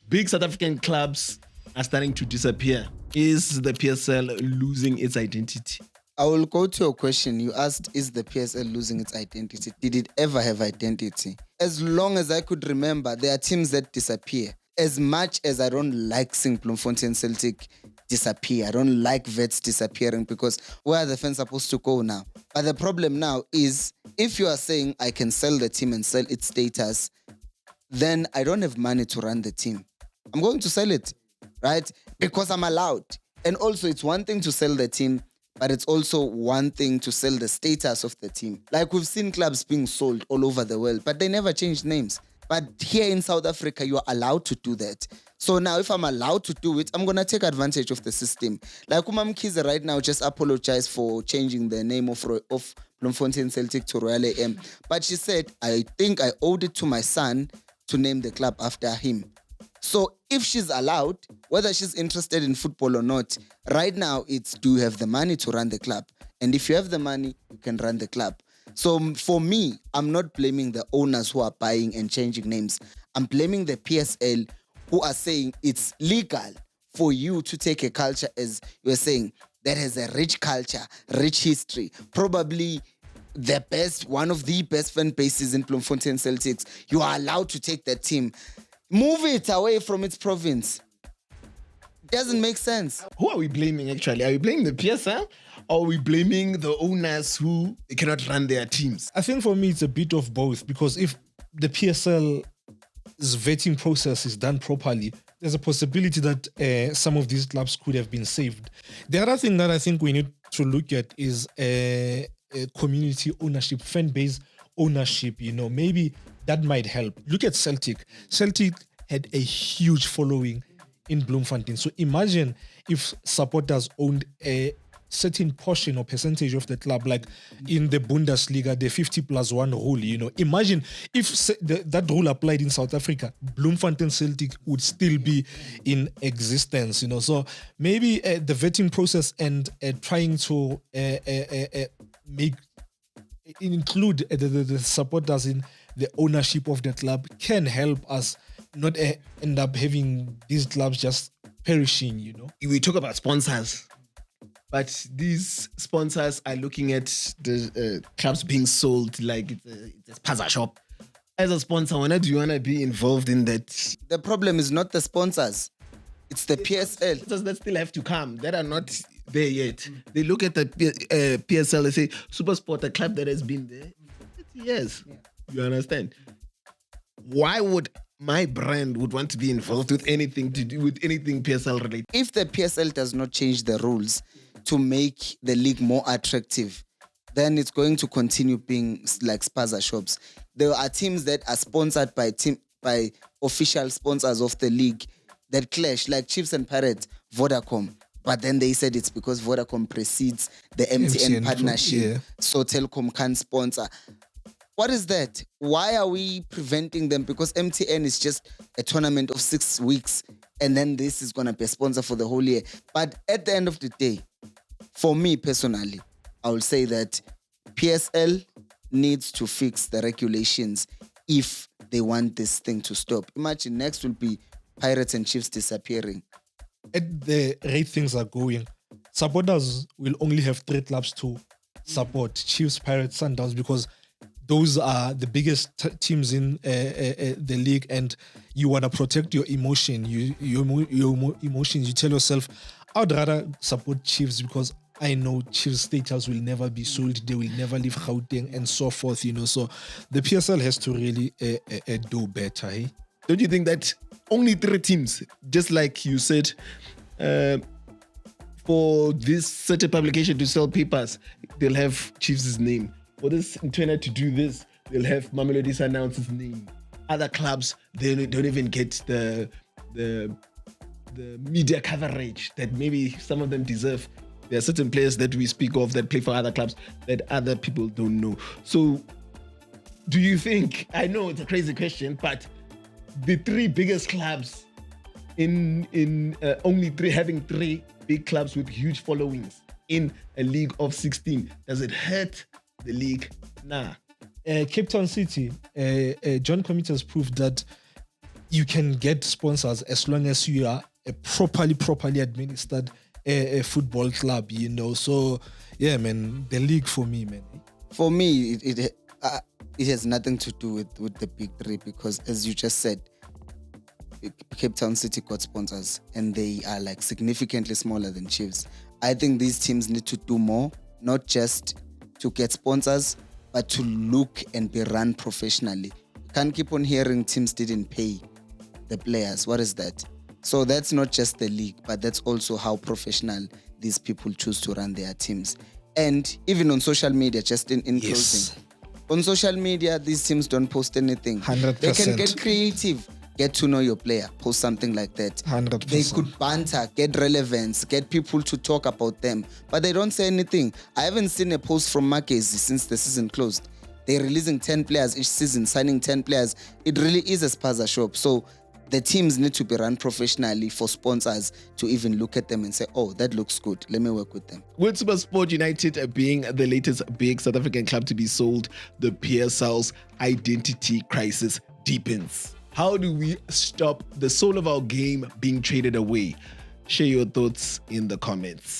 big South African clubs are starting to disappear. Is the PSL losing its identity? I will go to your question. You asked, is the PSL losing its identity? Did it ever have identity? As long as I could remember, there are teams that disappear. As much as I don't like seeing Bloemfontein Celtic disappear, I don't like Vets disappearing, because where are the fans supposed to go now? But the problem now is, if you are saying I can sell the team and sell its status, then I don't have money to run the team. I'm going to sell it, right? Because I'm allowed. And also, it's one thing to sell the team, but it's also one thing to sell the status of the team. Like, we've seen clubs being sold all over the world, but they never changed names. But here in South Africa, you're allowed to do that. So now, if I'm allowed to do it, I'm going to take advantage of the system. Like Umam Kiza right now just apologized for changing the name of Bloemfontein Celtic to Royal AM. But she said, I think I owed it to my son to name the club after him. So if she's allowed, whether she's interested in football or not, right now it's, do you have the money to run the club? And if you have the money, you can run the club. So for me, I'm not blaming the owners who are buying and changing names. I'm blaming the PSL who are saying it's legal for you to take a culture, as you're saying, that has a rich culture, rich history, probably the best, one of the best fan bases in Bloemfontein Celtics. You are allowed to take that team. Move it away from its province. Doesn't make sense. Who are we blaming actually? Are we blaming the PSL, or are we blaming the owners who cannot run their teams? I think for me it's a bit of both, because if the PSL's vetting process is done properly, there's a possibility that some of these clubs could have been saved. The other thing that I think we need to look at is community ownership, fan base ownership. You know, maybe that might help. Look at Celtic. Celtic had a huge following in Bloemfontein. So imagine if supporters owned a certain portion or percentage of the club, like in the Bundesliga, the 50+1 rule. You know, imagine if that rule applied in South Africa, Bloemfontein Celtic would still be in existence. You know, so maybe the vetting process and trying to include the supporters in the ownership of the club can help us not end up having these clubs just perishing, you know. We talk about sponsors, but these sponsors are looking at the clubs being sold like it's a spaza shop. As a sponsor, when do you want to be involved in that? The problem is not the sponsors. It's the PSL. Sponsors that still have to come, that are not there yet. They look at the PSL, they say, Supersport, a club that has been there 30 years. Yeah. You understand? Why would my brand would want to be involved with anything to do with anything PSL related? If the PSL does not change the rules to make the league more attractive, then it's going to continue being like spaza shops. There are teams that are sponsored by official sponsors of the league that clash, like Chiefs and Pirates, Vodacom. But then they said it's because Vodacom precedes the MTN partnership, yeah. So Telkom can't sponsor. What is that? Why are we preventing them? Because MTN is just a tournament of 6 weeks, and then this is going to be a sponsor for the whole year. But at the end of the day, for me personally, I will say that PSL needs to fix the regulations if they want this thing to stop. Imagine next will be Pirates and Chiefs disappearing. At the rate things are going, supporters will only have 3 clubs to support: Chiefs, Pirates, Sundowns, because those are the biggest teams in the league, and you want to protect your emotion. Your emotions. You tell yourself, I would rather support Chiefs because I know Chiefs status will never be sold. They will never leave Gauteng and so forth. You know, so the PSL has to really do better. Eh? Don't you think that only 3 teams, just like you said, for this certain publication to sell papers, they'll have Chiefs' name. For this internet to do this, they'll have Mamelodi Sundowns' name. Other clubs, they don't even get the media coverage that maybe some of them deserve. There are certain players that we speak of that play for other clubs that other people don't know. So, do you think, I know it's a crazy question, but the 3 biggest clubs in only 3, having 3 big clubs with huge followings in a league of 16, does it hurt the league? Nah. Cape Town City, John Committee has proved that you can get sponsors as long as you are a properly administered a football club, you know. So yeah, man, the league for me, man. For me, it has nothing to do with the big three, because as you just said, Cape Town City got sponsors and they are like significantly smaller than Chiefs. I think these teams need to do more, not just to get sponsors, but to look and be run professionally. You can't keep on hearing teams didn't pay the players. What is that? So that's not just the league, but that's also how professional these people choose to run their teams. And even on social media, just in closing, on social media, these teams don't post anything. 100%. They can get creative, get to know your player, post something like that. 100%. They could banter, get relevance, get people to talk about them, but they don't say anything. I haven't seen a post from Marquez since the season closed. They're releasing 10 players each season, signing 10 players. It really is a spaza shop. So the teams need to be run professionally for sponsors to even look at them and say, oh, that looks good. Let me work with them. With SuperSport United being the latest big South African club to be sold, the PSL's identity crisis deepens. How do we stop the soul of our game being traded away? Share your thoughts in the comments.